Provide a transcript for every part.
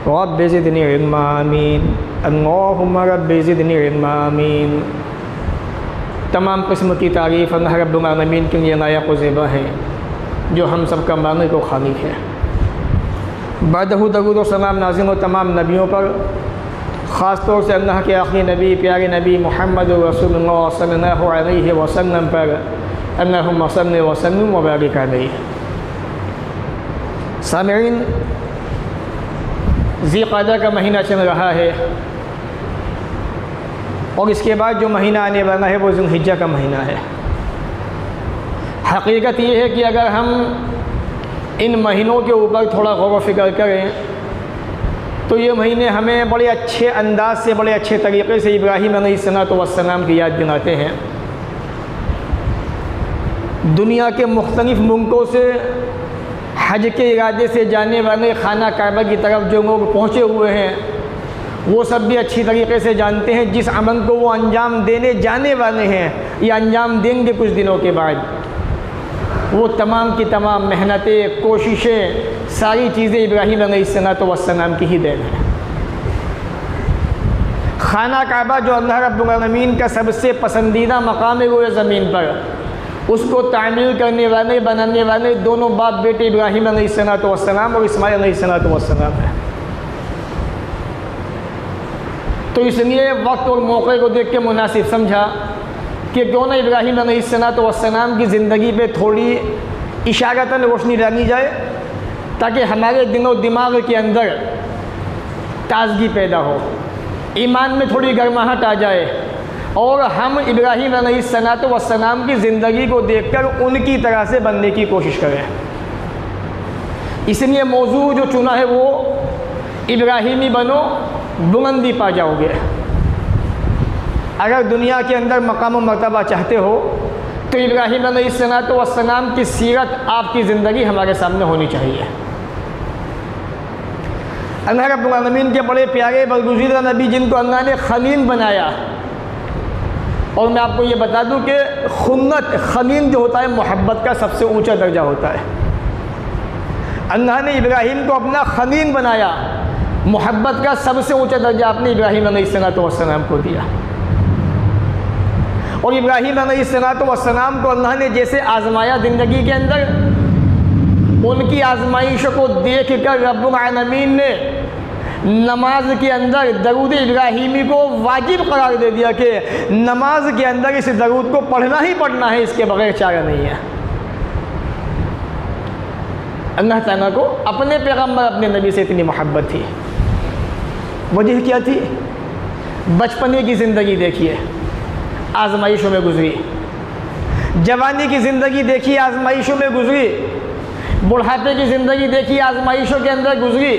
रब ज़िदनी इल्मा आमीन अल्लाहुम्मा रब ज़िदनी इल्मा आमीन। तमाम किस्म की तारीफ़ अल्लाह रब्बुल आलमीन के लिए लायक व ज़ेबा है जो हम सब का मालिक व खालिक है। बदहू दरूद व सलाम नाज़िल हो तमाम नबियों पर, ख़ास तौर से अल्लाह के आखिरी नबी प्यारे नबी मोहम्मद रसूलुल्लाह सल्लल्लाहु अलैहि वसल्लम पर अल्लाहुम्मा सल्लि व सल्लिम व बारिक अलैहि। सामिईन, ज़िक़अदा का महीना चल रहा है और इसके बाद जो महीना आने वाला है वो ज़ुल्हिज्जा का महीना है। हकीकत ये है कि अगर हम इन महीनों के ऊपर थोड़ा गौर व फिक्र करें तो ये महीने हमें बड़े अच्छे अंदाज से, बड़े अच्छे तरीक़े से इब्राहीम अलैहिस्सलाम की याद दिलाते हैं। दुनिया के मुख्तलिफ़ मुल्कों से हज के इरादे से जाने वाले खाना काबा की तरफ जो लोग पहुँचे हुए हैं वो सब भी अच्छी तरीके से जानते हैं जिस अमल को वो अंजाम देने जाने वाले हैं या अंजाम देंगे कुछ दिनों के बाद, वो तमाम की तमाम मेहनतें, कोशिशें, सारी चीज़ें इब्राहीम अलैहिस्सलाम की ही देन है। खाना काबा जो अल्लाह रब्बुल आलमीन का सबसे पसंदीदा मकाम है वो ज़मीन पर, उसको तामीर करने वाले, बनाने वाले दोनों बाप बेटे इब्राहीम अलैहिस्सलाम और इस्माईल अलैहिस्सलाम है। तो इसलिए वक्त और मौके को देख के मुनासिब समझा कि क्यों ना इब्राहीम अलैहिस्सलाम की ज़िंदगी पे थोड़ी इशारतन रोशनी डाली जाए ताकि हमारे दिलो दिमाग के अंदर ताज़गी पैदा हो, ईमान में थोड़ी गर्माहट आ जाए और हम इब्राहीम अलैहिस्सलाम की ज़िंदगी को देखकर उनकी तरह से बनने की कोशिश करें। इसलिए मौजू जो चुना है वो इब्राहीमी बनो, बुलंदी पा जाओगे। अगर दुनिया के अंदर मकाम व मर्तबा चाहते हो तो इब्राहीम अलैहिस्सलाम की सीरत, आपकी ज़िंदगी हमारे सामने होनी चाहिए। अल्लाह रब्बुल आलमीन के बड़े प्यारे बरगुज़ीदा नबी जिनको अल्लाह ने खलील बनाया, और मैं आपको ये बता दूं कि खुन्नत, खलील जो होता है मोहब्बत का सबसे ऊंचा दर्जा होता है। अल्लाह ने इब्राहीम को अपना खलील बनाया, मोहब्बत का सबसे ऊंचा दर्जा आपने इब्राहीम अलैहिस्सलाम को दिया। और इब्राहीम अलैहिस्सलाम को अल्लाह ने जैसे आज़माया ज़िंदगी के अंदर, उनकी आज़माइशों को देख कर रब्बुल आलमीन ने नमाज के अंदर दरूद इब्राहीमी को वाजिब करार दे दिया कि नमाज के अंदर इस दरूद को पढ़ना ही पढ़ना है, इसके बगैर चारा नहीं है। अल्लाह ताला को अपने पैगम्बर, अपने नबी से इतनी मोहब्बत थी। वजह क्या थी? बचपने की ज़िंदगी देखिए, आज़माइशों में गुजरी। जवानी की ज़िंदगी देखिए, आज़माइशों में गुजरी। बुढ़ापे की ज़िंदगी देखिए, आज़माइशों के अंदर गुजरी।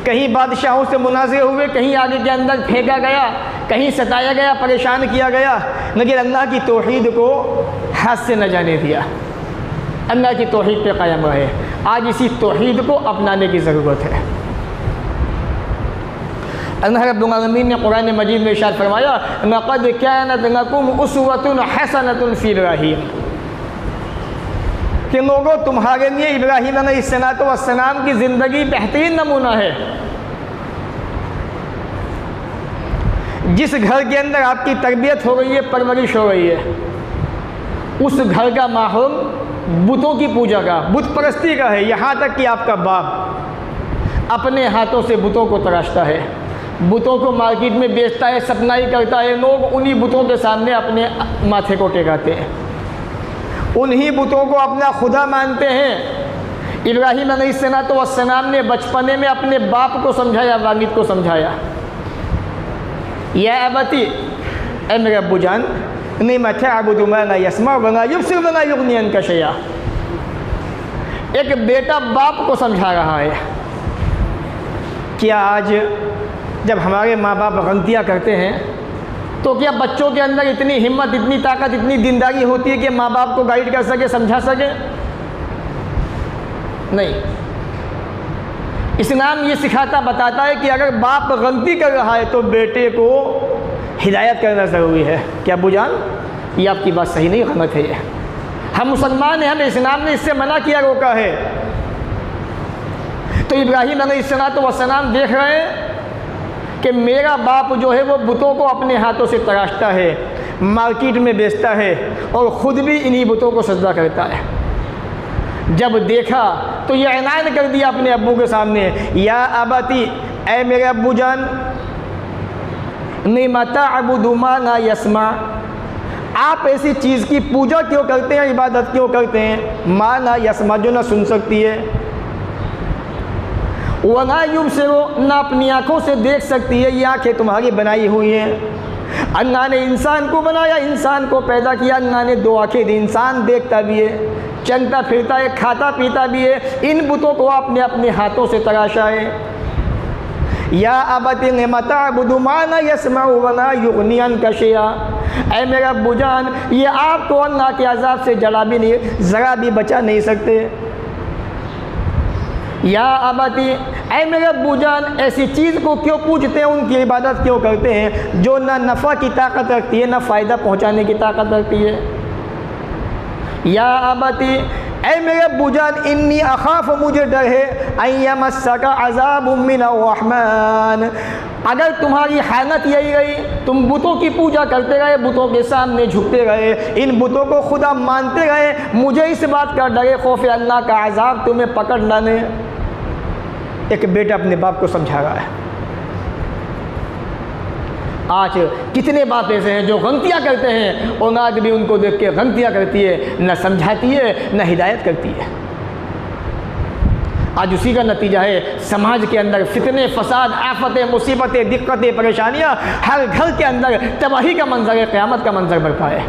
कहीं बादशाहों से मुनाज़े हुए, कहीं आगे के अंदर फेंका गया, कहीं सताया गया, परेशान किया गया, लेकिन अल्लाह की तौहीद को हाथ से न जाने दिया। अल्लाह की तौहीद पे कायम रहे। आज इसी तौहीद को अपनाने की ज़रूरत है। अल्लाह रब्बुल आलमीन ने कुरान मजीद में इरशाद फरमाया, लक़द कानत लकुम उस्वतुन हसनतुन फ़ी इब्राहीम, कि लोगों तुम्हारे लिए इब्राहीम अलैहिस्सलाम की ज़िंदगी बेहतरीन नमूना है। जिस घर के अंदर आपकी तरबियत हो गई है, परवरिश हो गई है, उस घर का माहौल बुतों की पूजा का, बुत परस्ती का है। यहाँ तक कि आपका बाप अपने हाथों से बुतों को तराशता है, बुतों को मार्केट में बेचता है, सपनाई करता है। लोग उन्हीं बुतों के सामने अपने माथे को टेकाते हैं, उन्हीं बुतों को अपना खुदा मानते हैं। इब्राहीम अलैहिस्सलाम ने बचपने में अपने बाप को समझाया, वालिद को समझाया, या अबती, ए मेरे अब्बू जान, नहीं मत अबुदु मा ला यस्मा व ला युबसिर व ला युगनी अन्का शैया। एक बेटा बाप को समझा रहा है। क्या आज जब हमारे माँ बाप गलतियाँ करते हैं तो क्या बच्चों के अंदर इतनी हिम्मत, इतनी ताकत, इतनी दीनदारी होती है कि माँ बाप को गाइड कर सके, समझा सके? नहीं। इस्लाम ये सिखाता, बताता है कि अगर बाप गलती कर रहा है तो बेटे को हिदायत करना ज़रूरी है। क्या अब्बू जान, ये आपकी बात सही नहीं, गलत है। ये हम मुसलमान हैं, हमें इस्लाम ने इससे मना किया, रोका है। तो इब्राहीम अलैहिस्सलाम देख रहे हैं कि मेरा बाप जो है वो बुतों को अपने हाथों से तराशता है, मार्केट में बेचता है और ख़ुद भी इन्हीं बुतों को सजदा करता है। जब देखा तो ये ऐलान कर दिया अपने अब्बू के सामने, या अबती, ऐ मेरे अब्बू जान, निमता अबुदु मा ला यस्मा, आप ऐसी चीज़ की पूजा क्यों करते हैं, इबादत क्यों करते हैं, मा ला यस्मा, जो ना सुन सकती है, वला युबसिरु, ना अपनी आँखों से देख सकती है। ये आँखें तुम्हारी बनाई हुई हैं। अल्लाह ने इंसान को बनाया, इंसान को पैदा किया, अल्लाह ने दो आँखें दी। इंसान देखता भी है, चलता फिरता है, खाता पीता भी है। इन बुतों को आपने अपने हाथों से तराशा है। या अबती निमता अबुदु मा ला यस्माउ व ला युगनी अन्का शैया, ऐ मेरा अब्बू जान, ये आपको अल्लाह के अज़ाब से जला भी नहीं, ज़रा भी बचा नहीं सकते। या अबती, ऐ मेरे अब्बू जान, ऐसी चीज़ को क्यों पूजते हैं, उनकी इबादत क्यों करते हैं जो ना नफ़ा की ताकत रखती है, ना फ़ायदा पहुँचाने की ताकत रखती है। या अबती, ऐ मेरे अब्बू जान, इन्नी अखाफ, मुझे डर है, अय्यमस्सका अज़ाबुम मिनर रहमान, अगर तुम्हारी हालत यही रही, तुम बुतों की पूजा करते रहे, बुतों के सामने झुकते रहे, इन बुतों को खुदा मानते रहे, मुझे इस बात का डर है, खौफ अल्लाह का अज़ाब तुम्हें पकड़ लाने। एक बेटा अपने बाप को समझा रहा है। आज कितने बाप ऐसे हैं जो गलतियाँ करते हैं, औलाद भी उनको देख के गलतियाँ करती है, न समझाती है, न हिदायत करती है। आज उसी का नतीजा है समाज के अंदर फितने, फसाद, आफतें, मुसीबतें, दिक्कतें, परेशानियाँ, हर घर के अंदर तबाही का मंजर है, क़यामत का मंजर बरपा है।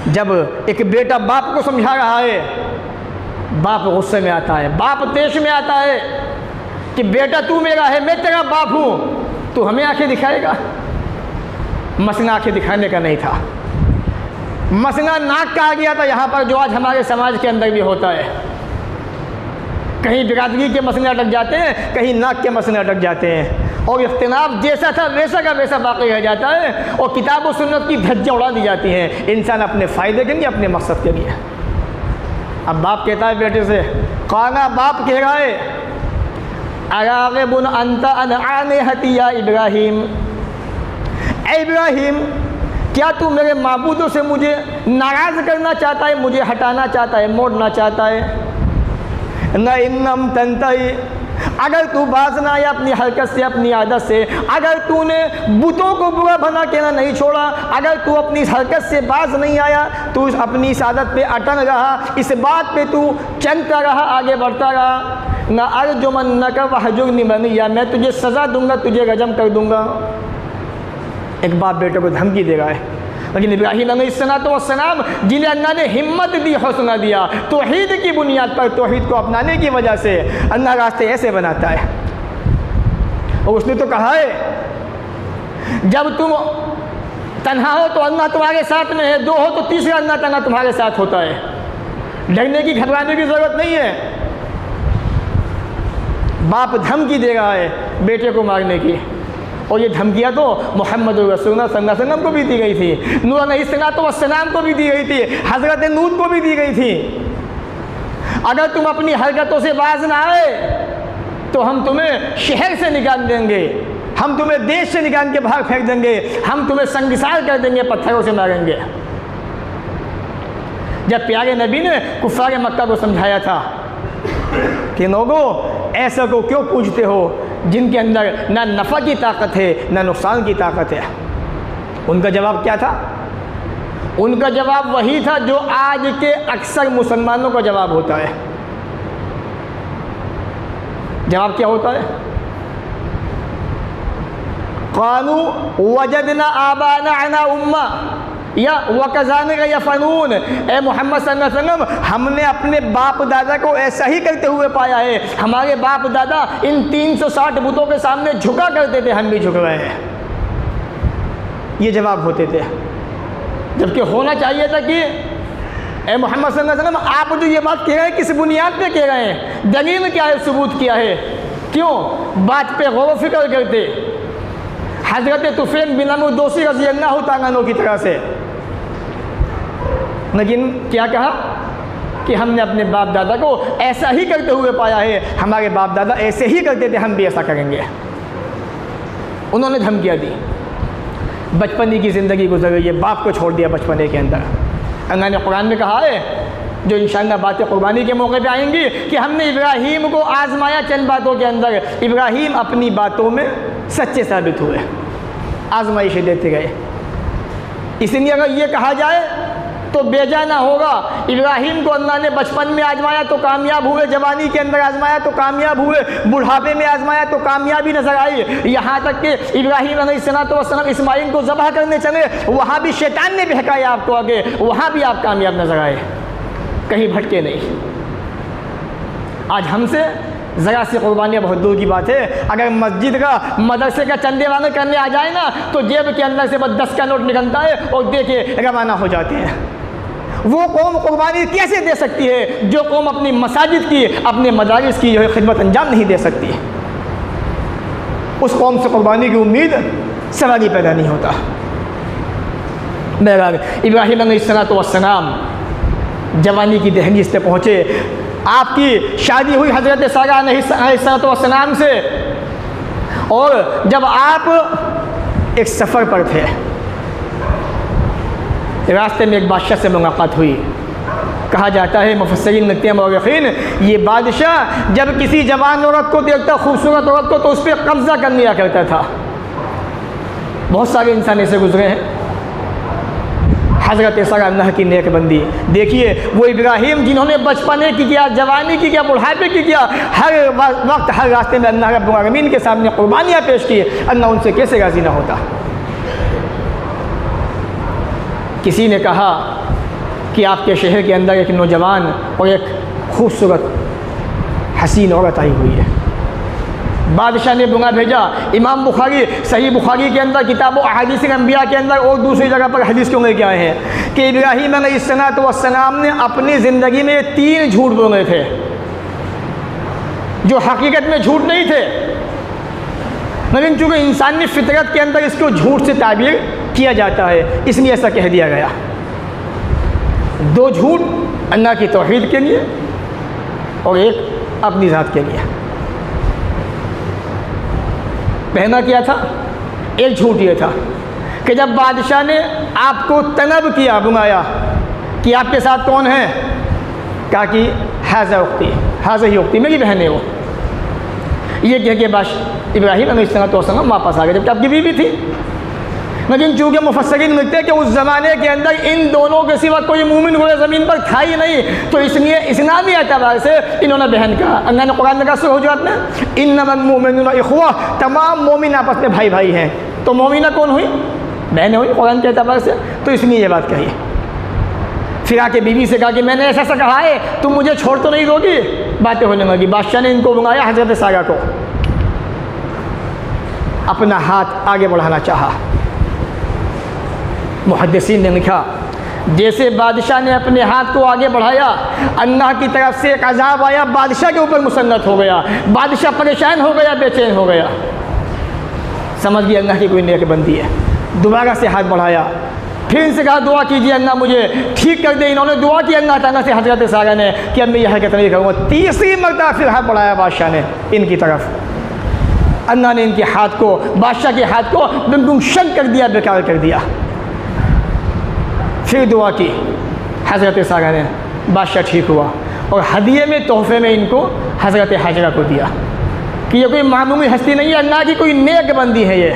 जब एक बेटा बाप को समझा रहा है, बाप गुस्से में आता है, बाप तेश में आता है कि बेटा तू मेरा है, मैं तेरा बाप हूँ, तू हमें आंखें दिखाएगा। मसला आंखें दिखाने का नहीं था, मसला नाक का आ गया था यहाँ पर, जो आज हमारे समाज के अंदर भी होता है। कहीं बिरादरी के मसले अटक जाते हैं, कहीं नाक के मसले अटक जाते हैं, और इख्तिलाफ जैसा था वैसा का वैसा बाकी रह जाता है, और किताब और सुन्नत की धज्जियाँ उड़ा दी जाती हैं, इंसान अपने फ़ायदे के लिए, अपने मकसद के लिए। अब बाप कहता है बेटे से, काना बाप कह रहा है, अराग़िबुन अंत अन आलिहती या इब्राहीम, ऐ इब्राहीम, क्या तू मेरे माबूदों से मुझे नाराज़ करना चाहता है, मुझे हटाना चाहता है, मोड़ना चाहता है? न इन्नम तंतही, अगर तू बाज ना आया अपनी हरकत से, अपनी आदत से, अगर तूने बुतों को बुरा भला कहना नहीं छोड़ा, अगर तू अपनी हरकत से बाज नहीं आया, तू अपनी इस आदत पे अटल रहा, इस बात पे तू चलता रहा, आगे बढ़ता रहा, न अर्जुमन्नका वहजुरनी मलिया, मैं तुझे सज़ा दूंगा, तुझे रजम कर दूंगा। एक बाप बेटे को धमकी दे रहा है। लेकिन इब्राहीम अलैहिस्सलाम, जिन्हें अल्लाह ने हिम्मत दी, हौसला दिया, तौहीद की बुनियाद पर, तौहीद को अपनाने की वजह से अल्लाह रास्ते ऐसे बनाता है। और उसने तो कहा है, जब तुम तन्हा हो तो अल्लाह तुम्हारे साथ में है, दो हो तो तीसरा अल्लाह तन्हा तुम्हारे साथ होता है। डरने की, घबराने की ज़रूरत नहीं है। बाप धमकी दे रहा है बेटे को मारने की, और ये धमकियाँ तो मोहम्मद रसूलुल्लाह सल्लल्लाहु अलैहि वसल्लम को भी दी गई थी, नूह अलैहिस्सलातु वस्सलाम को भी दी गई थी, हज़रत नूह को भी दी गई थी। अगर तुम अपनी हरकतों से बाज ना आए तो हम तुम्हें शहर से निकाल देंगे, हम तुम्हें देश से निकाल के बाहर फेंक देंगे, हम तुम्हें संगिसार कर देंगे, पत्थरों से मारेंगे। जब प्यारे नबी ने कुफ़ार मक्का को समझाया था कि लोगों ऐसा को क्यों पूछते हो जिनके अंदर ना नफ़ा की ताकत है ना नुकसान की ताकत है, उनका जवाब क्या था? उनका जवाब वही था जो आज के अक्सर मुसलमानों का जवाब होता है। जवाब क्या होता है? क़ालू वजदना आबाना अना उम्मा या वकज़ान या फ़नून, ए मोहम्मद सल्लल्लाहु अलैहि वसल्लम, हमने अपने बाप दादा को ऐसा ही करते हुए पाया है। हमारे बाप दादा इन 360 बुतों के सामने झुका करते थे, हम भी झुक रहे हैं। ये जवाब होते थे। जबकि होना चाहिए था कि ए मोहम्मद सल्लल्लाहु अलैहि वसल्लम, आप जो ये बात कह रहे हैं किस बुनियाद पे कह रहे हैं? दलील क्या है, सबूत क्या है? क्यों बात पे गौर फिक्र करते? हज़रत तुफ़ैल बिन अमर दोसी रज़ी अल्लाह तआला अन्हु की तरह से, लेकिन क्या कहा कि हमने अपने बाप दादा को ऐसा ही करते हुए पाया है, हमारे बाप दादा ऐसे ही करते थे, हम भी ऐसा करेंगे। उन्होंने धमकियाँ दी। बचपने की ज़िंदगी गुजर गई है, बाप को छोड़ दिया बचपने के अंदर। अल्लाह ने कुरान में कहा है, जो इंशाअल्लाह बातें कुर्बानी के मौके पे आएंगी, कि हमने इब्राहीम को आज़माया चंद बातों के अंदर। इब्राहीम अपनी बातों में सच्चे साबित हुए, आज़माइशें देते गए। इसलिए अगर ये कहा जाए तो बेजा ना होगा, इब्राहीम को अल्लाह ने बचपन में आजमाया तो कामयाब हुए, जवानी के अंदर आजमाया तो कामयाब हुए, बुढ़ापे में आजमाया तो कामयाबी नजर आई। यहाँ तक कि इब्राहीम अलैहिस्सलाम इस्माइल को ज़बह करने चले, वहाँ भी शैतान ने बहकाया आपको आगे, वहाँ भी आप कामयाब नजर आए, कहीं भटके नहीं। आज हमसे ज़रा सी कुर्बानियाँ बहुत दूर की बात है। अगर मस्जिद का मदरसे का चंदे वाले करने आ जाए ना, तो जेब के अंदर से बस 10 का नोट निकलता है और दे के रवाना हो जाते हैं। वो कौम कुर्बानी कैसे दे सकती है जो कौम अपनी मसाजिद की, अपने मदारिस की जो है खिदमत अंजाम नहीं दे सकती? उस कौम से कुर्बानी की उम्मीद सवाल ही पैदा नहीं होता। बहरहाल इब्राहीम अलैहिस्सलाम जवानी की दहलीज पे पहुँचे। आपकी शादी हुई हज़रत सारा अलैहिस्सलाम से, और जब आप एक सफ़र पर थे, रास्ते में एक बादशाह से मुलाकात हुई। कहा जाता है, मुफस्सिरीन लिखते हैं, मौरख़ीन, ये बादशाह जब किसी जवान औरत को देखता, खूबसूरत औरत को, तो उस पर कब्ज़ा कर लिया करता था। बहुत सारे इंसान ऐसे गुजरे हैं। हज़रत सारा अल्लाह की नेक बंदी, देखिए वो इब्राहीम जिन्होंने बचपने की किया, जवानी की किया, बुढ़ापे की किया, हर वक्त हर रास्ते में अल्लाह रब्बुल आलमीन के सामने कुर्बानियाँ पेश की, अल्लाह उनसे कैसे राज़ी ना होता? किसी ने कहा कि आपके शहर के अंदर एक नौजवान और एक खूबसूरत हसीन औरत आई हुई है। बादशाह ने बुला भेजा। इमाम बुखारी सही बुखारी के अंदर किताब अहादीस अंबिया के अंदर और दूसरी जगह पर हदीस क्यों लेके आए हैं कि इब्राहीम अलैहिस्सलाम ने अपनी ज़िंदगी में 3 झूठ बोले थे जो हकीकत में झूठ नहीं थे, लेकिन चूँकि इंसानी फितरत के अंदर इसको झूठ से ताबीर किया जाता है, इसलिए ऐसा कह दिया गया। 2 झूठ अल्लाह की तौहीद के लिए और एक अपनी ज़ात के लिए। पहला क्या था? एक झूठ ये था कि जब बादशाह ने आपको तलब किया, बुलाया कि आपके साथ कौन है, कहा कि हाज़ा उख्ती, हाज़ा ही उख्ती, मेरी बहन है वो। ये कह के बस इब्राहीम अलैहिस्सलाम वापस आ गए, जबकि आपकी बीवी थी। लेकिन चूँकि मुफस्सिरीन लिखते हैं कि उस ज़माने के अंदर इन दोनों के सिवा कोई मूमिन हुए ज़मीन पर था ही नहीं, तो इसलिए इस्लामी एतबार से इन्होंने बहन कहा। अल्लाह ने कुरान में कहा सूरह हुजरात में, इन्नमल मुमिनूना इख़्वा, तमाम मोमिन आपस में भाई भाई हैं। तो मोमिना कौन हुई? बहनें हुई कुरान के एतबार से, तो इसलिए ये बात कही। फिर आके बीवी से कहा कि मैंने ऐसा ऐसा कहा है, तुम मुझे छोड़ तो नहीं दोगी? बातें होने लगी। बादशाह ने इनको बुलाया, हज़रत सारा को, अपना हाथ आगे बढ़ाना चाहा। मुहद्दिसीन ने लिखा, जैसे बादशाह ने अपने हाथ को आगे बढ़ाया, अल्लाह की तरफ से एक अज़ाब आया, बादशाह के ऊपर मुसल्लत हो गया। बादशाह परेशान हो गया, बेचैन हो गया। समझ गया अल्लाह की कोई नेक बंदी है। दोबारा से हाथ बढ़ाया, फिर इनसे कहा दुआ कीजिए अल्लाह मुझे ठीक कर दे। इन्होंने दुआ की अल्लाह ताला से हज़रत सारा ने कि अब मैं यह हरकत नहीं करूँगा। तीसरी मरतबा फिर हाथ बढ़ाया बादशाह ने इनकी तरफ। अल्लाह ने इनके हाथ को, बादशाह के हाथ को बिल्कुल शक कर दिया, बेकार कर दिया। फिर दुआ की हज़रत सारा ने, बादशाह ठीक हुआ और हदिये में, तोहफे में इनको हज़रत हाजरा को दिया कि ये कोई मामूली हस्ती नहीं है, अल्लाह की कोई नेक बंदी है ये।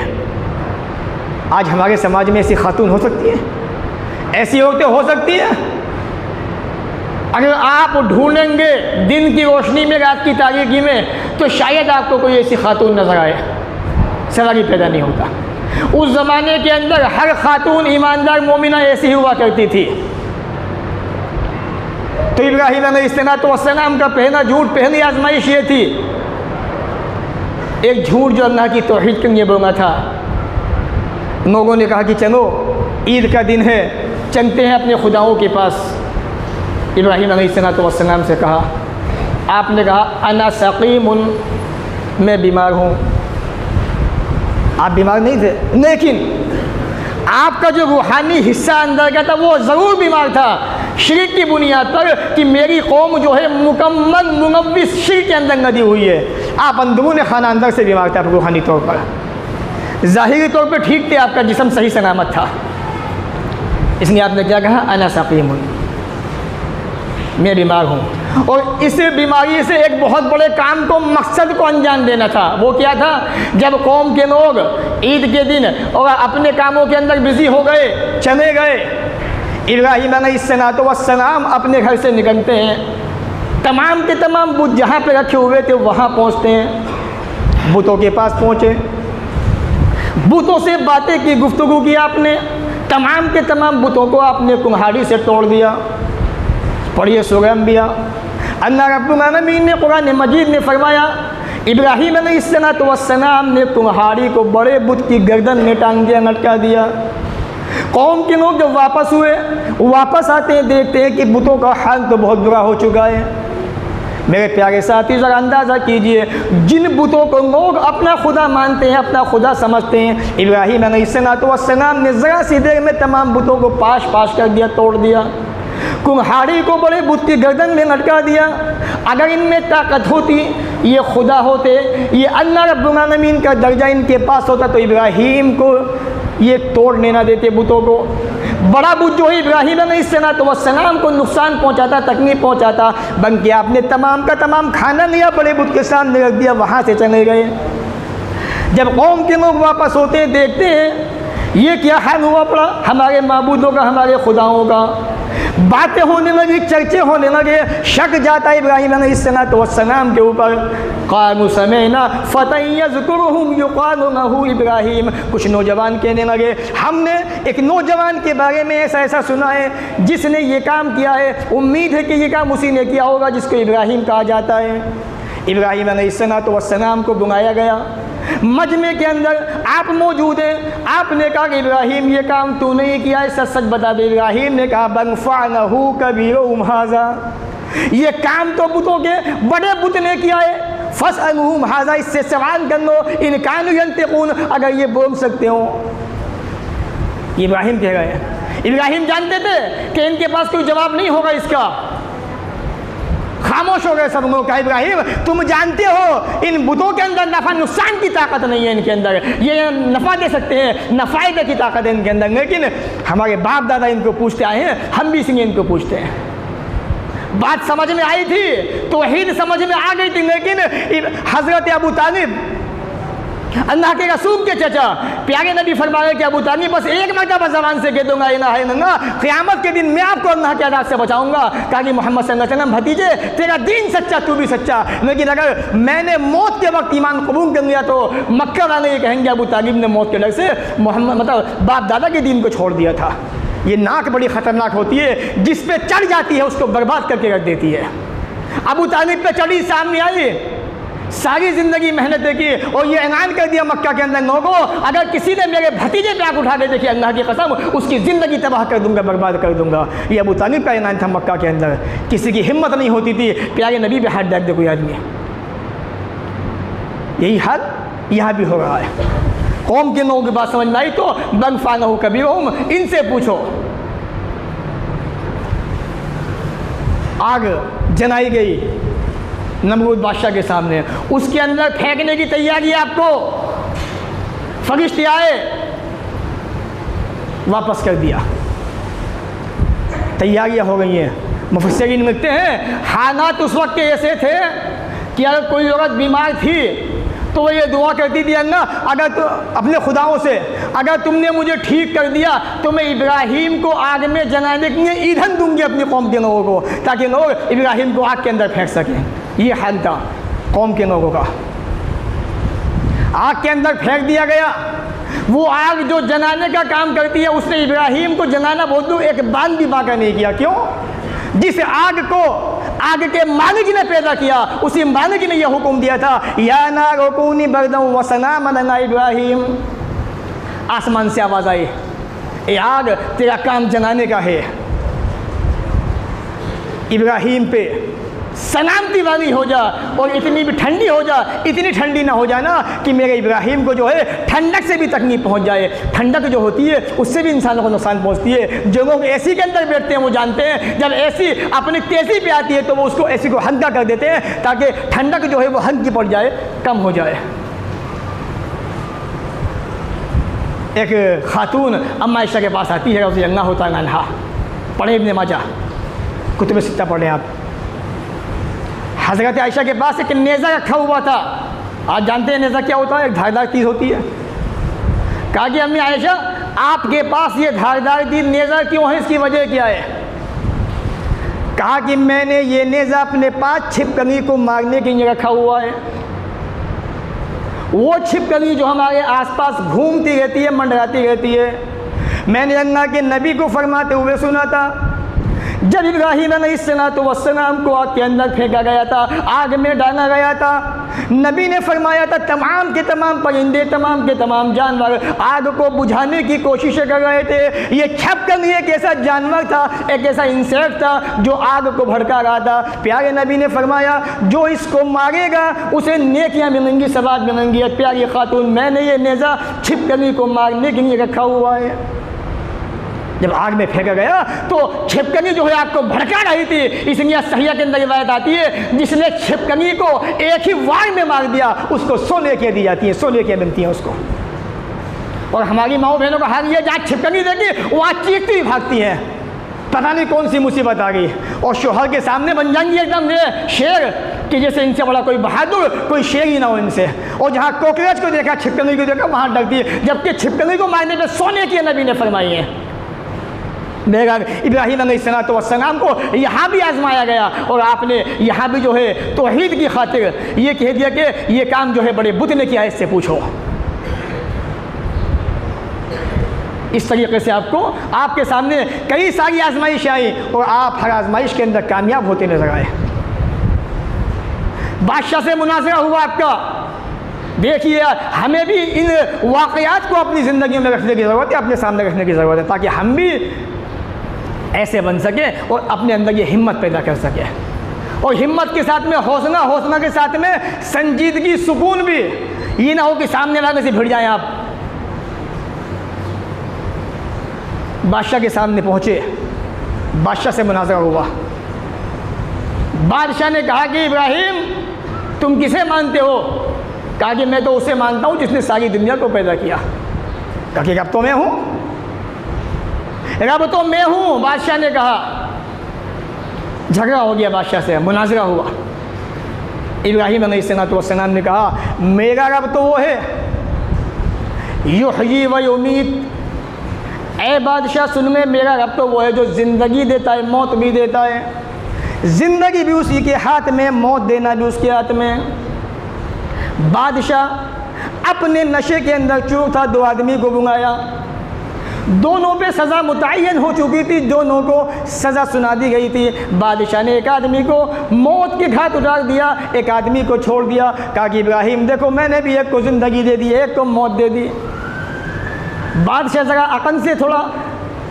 आज हमारे समाज में ऐसी खातून हो सकती है, ऐसी औरतें हो सकती हैं? अगर आप ढूंढेंगे दिन की रोशनी में, रात की तारीकी में, तो शायद आपको कोई ऐसी खातून नज़र आए। सवाल ही पैदा नहीं होता। उस ज़माने के अंदर हर खातून ईमानदार मोमिना ऐसी हुआ करती थी। तो इब्राहीम अलैहिस्सलाम का पहला झूठ, पहली आजमाइश ये थी। एक झूठ जो अल्लाह की तौहीद के लिए बोला था। लोगों ने कहा कि चलो ईद का दिन है, चलते हैं अपने खुदाओं के पास। इब्राहीम अलैहिस्सलाम से कहा, आपने कहा अना सकीमुन, मैं बीमार हूँ। आप बीमार नहीं थे, लेकिन आपका जो रूहानी हिस्सा अंदर का था वो ज़रूर बीमार था, शिर्क की बुनियाद पर कि मेरी कौम जो है मुकम्मल मुनव्विस शिर्क के अंदर लगी हुई है। आप अंदरून खाना अंदर से बीमार थे, आप रूहानी तौर पर। ज़ाहिरी तौर पर ठीक थे, आपका जिस्म सही सलामत था, इसलिए आपने क्या कहा, अना सकीमुन, मैं बीमार हूँ। और इस बीमारी से एक बहुत बड़े काम को, मकसद को अंजाम देना था। वो क्या था? जब कौम के लोग ईद के दिन और अपने कामों के अंदर बिजी हो गए, चले गए, इब्राहीम अलैहिस्सलाम अपने घर से निकलते हैं, तमाम के तमाम बुत जहाँ पे रखे हुए थे वहाँ पहुँचते हैं। बुतों के पास पहुँचे, बुतों से बातें की, गुफ्तगू की आपने, तमाम के तमाम बुतों को आपने कुम्हाड़ी से तोड़ दिया। पढ़िए सूरह अंबिया। अल्लाह रब्बुल आलमीन ने कुरान मजीद में फरमाया, इब्राहीम अलैहिस्सलाम ने कुम्हाड़ी को बड़े बुत की गर्दन में टांग दिया, लटका दिया। कौम के लोग जब वापस हुए, वापस आते हैं, देखते हैं कि बुतों का हाल तो बहुत बुरा हो चुका है। मेरे प्यारे साथी, ज़रा अंदाज़ा कीजिए, जिन बुतों को लोग अपना खुदा मानते हैं, अपना खुदा समझते हैं, इब्राहीम अलैहिस्सलाम ने ज़रा सी देर में तमाम बुतों को पाश पाश कर दिया, तोड़ दिया। कुम्हाड़ी को बड़े बुत की गर्दन में लटका दिया। अगर इनमें ताकत होती, ये खुदा होते, ये अल्लाह रब्बुल आलमीन का दर्जा इनके पास होता, तो इब्राहीम को ये तोड़ने ना देते बुतों को। बड़ा बुत जो है इब्राहीम अलैहिस्सलाम को नुकसान पहुंचाता, तकलीफ पहुंचाता, बल्कि आपने तमाम का तमाम खाना लिया, बड़े बुत के सामने रख दिया, वहाँ से चले गए। जब कौम के लोग वापस होते हैं, देखते हैं ये क्या हाल हुआ पड़ा हमारे माबूदों का, हमारे खुदाओं का। बातें होने लगी, चर्चे होने लगे, शक जाता है इब्राहीम अलैहिस्सलाम के ऊपर। क़ालू समिअना फ़तन यज़कुरुहुम युक़ालु लहू इब्राहीम। कुछ नौजवान कहने लगे, हमने एक नौजवान के बारे में ऐसा ऐसा सुना है जिसने ये काम किया है, उम्मीद है कि ये काम उसी ने किया होगा जिसको इब्राहीम कहा जाता है। इब्राहीम अलैहिस्सलाम को बुलाया गया, मजमे के अंदर आप मौजूद हैं। आपने कहा कि इब्राहीम ये काम तू नहीं किया है, सच सच बता दे। इब्राहीम ने कहा बल फ़अलहू कबीरुहुम हाज़ा, ये काम तो बुतों के बड़े बुत ने किया है। फ़स्अलूहुम हाज़ा, इससे सवाल कर लो, इन कानू यंतिक़ून, अगर ये बोल सकते हो। इब्राहीम कह गए, इब्राहीम जानते थे कि इनके पास कोई जवाब नहीं होगा इसका। खामोश हो गए सब लोग। कहा इब्राहीम तुम जानते हो इन बुतों के अंदर नफ़ा नुकसान की ताकत नहीं है, इनके अंदर ये नफ़ा दे सकते हैं, नफ़ायदे की ताकत है इनके अंदर, लेकिन हमारे बाप दादा इनको पूछते आए हैं, हम भी इसलिए इनको पूछते हैं। बात समझ में आई थी, तौहीद समझ में आ गई थी, लेकिन हज़रत अबू तालिब, अल्लाह के रसूल के चचा, प्यारे नबी फरमाए कि अबू तालिब बस एक मरतबा ज़बान से कह दूंगा इलाहा इल्लल्लाह, क़यामत के दिन मैं आपको अल्लाह के अज़ाब से बचाऊंगा। कहा कि मोहम्मद सल्लल्लाहु अलैहि वसल्लम, भतीजे तेरा दीन सच्चा, तू भी सच्चा, लेकिन अगर मैंने मौत के वक्त ईमान कबूल कर लिया तो मक्का वाले ये कहेंगे अबू तालिब ने मौत के डर से मोहम्मद मतलब बाप दादा के दीन को छोड़ दिया था। ये नाक बड़ी ख़तरनाक होती है, जिस पे चढ़ जाती है उसको बर्बाद करके रख देती है। अबू तालिब पे चढ़ी, सामने आई, सारी ज़िंदगी मेहनत की और ये ऐलान कर दिया मक्का के अंदर, लोगों अगर किसी ने मेरे भतीजे पे आग उठा के देखिए, अल्लाह की कसम उसकी ज़िंदगी तबाह कर दूंगा, बर्बाद कर दूंगा। ये अबू तालिब का ऐलान था मक्का के अंदर। किसी की हिम्मत नहीं होती थी प्यारे नबी पे हाथ डाल दे कोई आदमी। यही हाल यहाँ भी हो रहा है। कौम के लोगों की बात समझ में आई तो बगफाना हो कभी इनसे पूछो। आग जलाई गई नमरूद बादशाह के सामने, उसके अंदर फेंकने की तैयारी है आपको, फरिश्ते आए वापस कर दिया, तैयारियां हो गई हैं। मुफस्सिरीन लिखते हैं हालात उस वक्त के ऐसे थे कि अगर कोई औरत बीमार थी तो वो ये दुआ करती थी, अल्लाह अगर तो अपने खुदाओं से अगर तुमने मुझे ठीक कर दिया तो मैं इब्राहिम को आग में जलाने के लिए ईंधन दूंगी अपनी कौम के लोगों को, ताकि लोग इब्राहिम को आग के अंदर फेंक सकें। ये हाल था कौम के लोगों का। आग के अंदर फेंक दिया गया। वो आग जो जलाने का काम करती है, उसने इब्राहिम को जलाना बहुत दूर एक बाल भी बाका नहीं किया। क्यों? जिस आग को आग के मालिक ने पैदा किया, उसी मालिक ने यह हुक्म दिया था या नार कूनी बरदम व सलामन अला इब्राहिम। आसमान से आवाज़ आई, ये आग तेरा काम जलाने का है, इब्राहिम पे सलामती वाली हो जा और इतनी भी ठंडी हो जा, इतनी ठंडी ना हो जाए ना कि मेरे इब्राहिम को जो है ठंडक से भी तकलीफ पहुंच जाए। ठंडक जो होती है उससे भी इंसानों को नुकसान पहुंचती है। जो लोग एसी के अंदर बैठते हैं वो जानते हैं, जब एसी अपनी तेज़ी पे आती है तो वो उसको एसी को हल्का कर देते हैं ताकि ठंडक जो है वो हल्की पड़ जाए, कम हो जाए। एक खातून अम्मा आयशा के पास आती है, उसे अल्लाह होता है, पढ़े इब्ने माजा, कुतुब सित्ता पढ़े आप। हज़रत आयशा के पास एक नेज़ा रखा हुआ था। आज जानते हैं नेज़ा क्या होता है? एक धारदार तीर होती है। कहा कि अम्मी आयशा आपके पास ये धारदार तीर नेज़ा क्यों है, इसकी वजह क्या है? कहा कि मैंने ये नेज़ा अपने पास छिपकली को मारने के लिए रखा हुआ है। वो छिपकली जो हमारे आसपास घूमती रहती है, मंडराती रहती है। मैंने अल्लाह के नबी को फरमाते हुए सुना था, जब इब्राहीम अलैहिस्सलाम को आग के अंदर फेंका गया था, आग में डाला गया था, नबी ने फरमाया था तमाम के तमाम परिंदे, तमाम के तमाम जानवर आग को बुझाने की कोशिश कर रहे थे। ये छिपकली एक ऐसा जानवर था, एक ऐसा इंसेक्ट था जो आग को भड़का रहा था। प्यारे नबी ने फरमाया जो इसको मारेगा उसे नेकियां मिलेंगी, सवाब मिलेंगी। प्यारी खातून मैंने ये नेज़ा छिपकली को मारने के लिए रखा हुआ है। जब आग में फेंका गया तो छिपकली जो है आग को भड़का रही थी, इसलिए सहिया के अंदर रिवायत आती है जिसने छिपकली को एक ही वार में मार दिया उसको 100 नेकियां दी जाती हैं, 100 नेकियां मिलती हैं उसको। और हमारी माओ बहनों का हाल ये, जहाँ छिपकली देखी वहाँ चीखती भागती हैं, पता नहीं कौन सी मुसीबत आ गई, और शोहर के सामने बन जाएंगी एकदम शेर कि जैसे इनसे बड़ा कोई बहादुर, कोई शेर ही ना हो इनसे। और जहाँ कॉकरोच को देखा, छिपकली को देखा, वहाँ डरती है, जबकि छिपकली को मारने पर 100 नेकियां नबी ने फरमाई है। देखा इब्राहीम अलैहिस्सलाम को यहाँ भी आजमाया गया और आपने यहाँ भी जो है तौहीद की खातिर ये कह दिया कि ये काम जो है बड़े बुत ने किया है, इससे पूछो। इस तरीके से आपको आपके सामने कई सारी आजमाइश आई और आप हर आजमाइश के अंदर कामयाब होते नजर आए। बादशाह से मुनाज़रा हुआ आपका। देखिए हमें भी इन वाक़यात को अपनी ज़िंदगी में रखने की ज़रूरत है, अपने सामने रखने की ज़रूरत है, ताकि हम भी ऐसे बन सके और अपने अंदर ये हिम्मत पैदा कर सके। और हिम्मत के साथ में हौसला, हौसला के साथ में संजीदगी, सुकून भी। ये ना हो कि सामने वाले से भिड़ जाएं आप। बादशाह के सामने पहुँचे, बादशाह से मुनाज़रा हुआ। बादशाह ने कहा कि इब्राहीम तुम किसे मानते हो? कहा कि मैं तो उसे मानता हूँ जिसने सारी दुनिया को पैदा किया। कहा कि अब तो मैं हूँ, रब तो मैं हूँ। बादशाह ने कहा, झगड़ा हो गया बादशाह से, मुनाज़रा हुआ। इब्राहीम अलैहिस्सलाम ने कहा मेरा रब तो वो है युहयी व युमीत। ऐ बादशाह सुन में, मेरा रब तो वो है जो ज़िंदगी देता है, मौत भी देता है। ज़िंदगी भी उसी के हाथ में, मौत देना भी उसके हाथ में। बादशाह अपने नशे के अंदर चूर था, 2 आदमी को बुलाया, दोनों पे सज़ा मुतय्यन हो चुकी थी, दोनों को सज़ा सुना दी गई थी। बादशाह ने एक आदमी को मौत के घाट उतार दिया, एक आदमी को छोड़ दिया। कहा कि इब्राहीम देखो मैंने भी एक को ज़िंदगी दे दी, एक को मौत दे दी। बादशाह ज़रा अकल से थोड़ा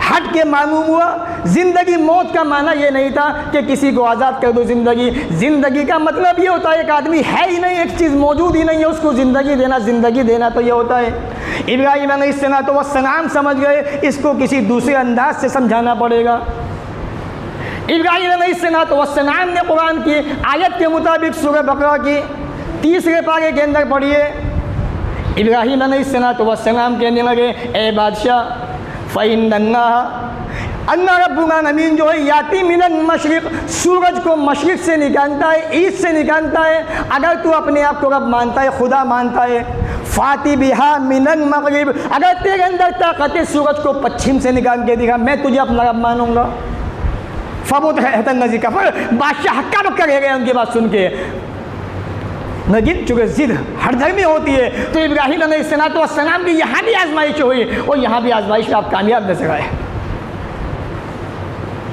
हट के मालूम हुआ। ज़िंदगी मौत का माना ये नहीं था कि किसी को आज़ाद कर दो ज़िंदगी। ज़िंदगी का मतलब ये होता है एक आदमी है ही नहीं, एक चीज़ मौजूद ही नहीं है, उसको ज़िंदगी देना। ज़िंदगी देना तो ये होता है। इब्राहीम अलैहिस्सलाम समझ गए, इसको किसी दूसरे अंदाज से समझाना पड़ेगा। इब्राहीम अलैहिस्सलाम ने कुरान की आयत के मुताबिक सूरह बकरा की 3 पारे के अंदर पढ़िए। इब्राहीम अलैहिस्सलाम कहने लगे, ए बादशाह, अल्लाह रब्बुल आलमीन जो है याती मिनल मशरिक़, सूरज को मशरिक़ से निकालता है, ईस्ट से निकालता है। अगर तू अपने आप को रब मानता है, खुदा मानता है, फाती बिहा मिनल मग़रिब, अगर तेरे अंदर ताकत है सूरज को पश्चिम से निकाल के दिखा, मैं तुझे अपना रब मानूंगा। फ़बुत है नजी का पर बादशाह हक्का बक्का रह गए उनकी बात सुन के। लेकिन चूँकि ज़िद हर धर्म में होती है, तो इब्राहीम अलैहिस्सलाम की यहाँ भी आजमाइश हुई और यहाँ भी आजमाइश में आप कामयाब नजर आए।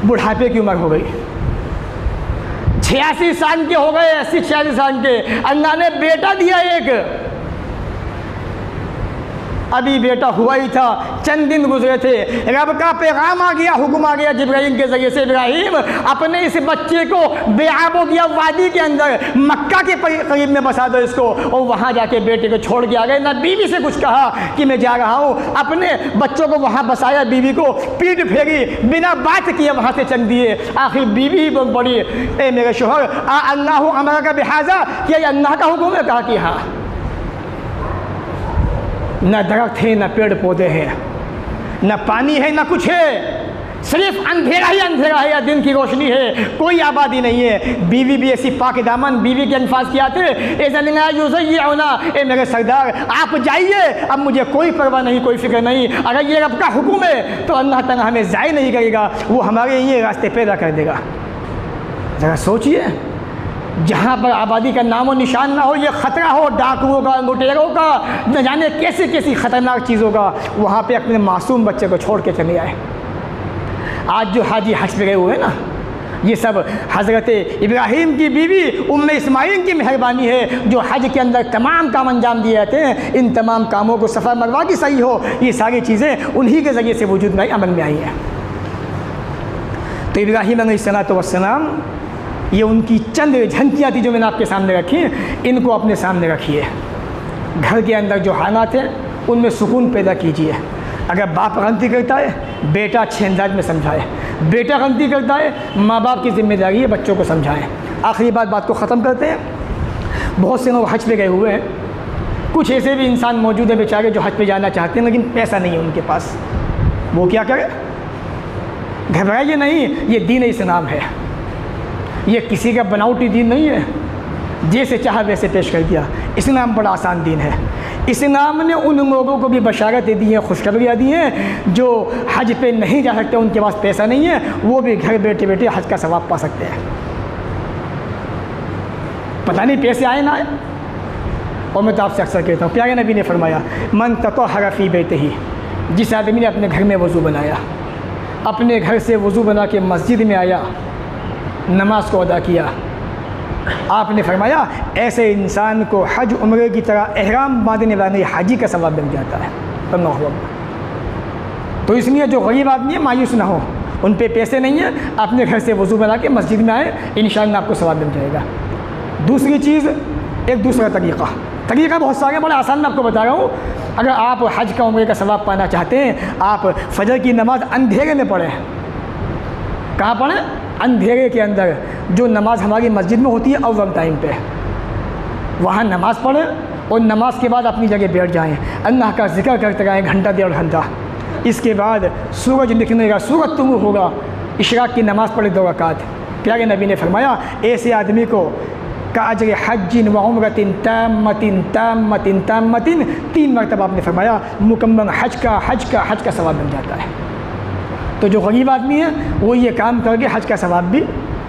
बुढ़ापे की उम्र हो गई, 86 साल के हो गए, 80-86 साल के। अल्लाह ने बेटा दिया एक, अभी बेटा हुआ ही था, चंद दिन गुजरे थे, रब का पैगाम आ गया, हुक्म आ गया जिब्राइल के ज़रिए से, इब्राहीम अपने इस बच्चे को बेआबो किया वादी के अंदर मक्का के करीब में बसा दो इसको, और वहाँ जाके बेटे को छोड़ के आ गए। ना बीवी से कुछ कहा कि मैं जा रहा हूँ, अपने बच्चों को वहाँ बसाया, बीवी को पीठ फेरी, बिना बात किए वहाँ से चल दिए। आखिर बीवी ही बोल पड़ी, ए मेरे शोहर, अल्लाह अमरा का बिहाजा, क्या अल्लाह का हुक्म है? कहा कि हाँ। न दरख्त है, न पेड़ पौधे हैं, न पानी है, न कुछ है, सिर्फ अंधेरा ही अंधेरा है या दिन की रोशनी है, कोई आबादी नहीं है। बीवी भी ऐसी पाक दामन, बीवी के अल्फाज किया थे, ए मेरे सरदार आप जाइए, अब मुझे कोई परवाह नहीं, कोई फिक्र नहीं। अगर ये रब का हुक्म है तो अल्लाह ताला हमें ज़ाय नहीं करेगा, वो हमारे ये रास्ते पैदा कर देगा। ज़रा सोचिए, जहाँ पर आबादी का नामो निशान ना हो, ये ख़तरा हो डाकुओं का, लुटेरों का, न जाने कैसी कैसी ख़तरनाक चीज़ों का, वहाँ पे अपने मासूम बच्चे को छोड़ के चले आए। आज जो हाजी हज पे गए हुए ना, ये सब हज़रत इब्राहीम की बीवी उम्मे इस्माइल की मेहरबानी है, जो हज के अंदर तमाम काम अंजाम दिए जाते हैं। इन तमाम कामों को सफ़र मरवा की सही हो, ये सारी चीज़ें उन्हीं के ज़रिए से वजूद में अमल में आई हैं। तो इब्राहीम अलैहिस्सलाम, ये उनकी चंद झंकियाँ थी जो मैंने आपके सामने रखी, इनको अपने सामने रखिए। घर के अंदर जो हालात हैं उनमें सुकून पैदा कीजिए। अगर बाप गलती करता है, बेटा अच्छे अंदाज में समझाए। बेटा गलती करता है, माँ बाप की जिम्मेदारी है बच्चों को समझाएं। आखिरी बात को ख़त्म करते हैं। बहुत से लोग हज पे गए हुए हैं, कुछ ऐसे भी इंसान मौजूद है बेचारे जो हज पे जाना चाहते हैं लेकिन पैसा नहीं है उनके पास। वो क्या करें? घबराइए नहीं, ये दीन इस्लाम है, ये किसी का बनावटी दीन नहीं है, जैसे चाहा वैसे पेश कर दिया। इस्लाम बड़ा आसान दीन है। इस्लाम ने उन लोगों को भी बशारतें दी हैं, खुशखबरियाँ दी हैं जो हज पे नहीं जा सकते, उनके पास पैसा नहीं है, वो भी घर बैठे बैठे हज का सवाब पा सकते हैं। पता नहीं पैसे आए ना आए। और मैं तो आपसे अक्सर कहता हूँ, प्यारे नबी ने फरमाया, मन ततहहर फी बैतिही, जिस आदमी ने अपने घर में वज़ू बनाया, अपने घर से वज़ू बना के मस्जिद में आया, नमाज को अदा किया, आपने फरमाया ऐसे इंसान को हज उम्रे की तरह एहराम बांधने वाले हाजी का सवाब मिल जाता है। तो इसलिए जो गरीब आदमी है मायूस ना हो, उन पे पैसे नहीं है, अपने घर से वज़ू बना के मस्जिद में आए, इंशाअल्लाह आपको सवाब मिल जाएगा। दूसरी चीज़, एक दूसरा तरीक़ा बहुत सारे, बड़ा आसान मैं आपको बता रहा हूँ। अगर आप हज का उम्रे का सवाब पाना चाहते हैं, आप फजर की नमाज़ अंधेरे में पढ़ें। कहाँ पढ़ें? अंधेरे के अंदर, जो नमाज़ हमारी मस्जिद में होती है अव्वल टाइम पे, वहाँ नमाज़ पढ़ें और नमाज के बाद अपनी जगह बैठ जाएं, अल्लाह का जिक्र करते रहें घंटा 1.5 घंटा। इसके बाद सूरज निकलने का, सूरज तुलू होगा, इशराक की नमाज़ पढ़े 2 रकात। प्यारे नबी ने फरमाया ऐसे आदमी को का अजर हज्जिन व उम्रतिन ताम्मतिन ताम्मतिन ताम्मतिन, 3 मरतबा आपने फरमाया मुकम्मल हज का सवाब मिल जाता है। तो जो गरीब आदमी है वो ये काम करके हज का सवाब भी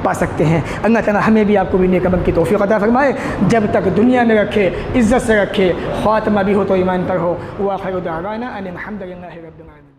पा सकते हैं। अल्लाह ताला हमें भी आपको भी नेक अमल की तौफीक अता फरमाए, जब तक दुनिया में रखे, इज़्ज़त से रखे, ख़ात्मा भी हो तो ईमान पर हो। व आखिर दावाना अनिल हम्दुलिल्लाहि रब्बिल आलमीन।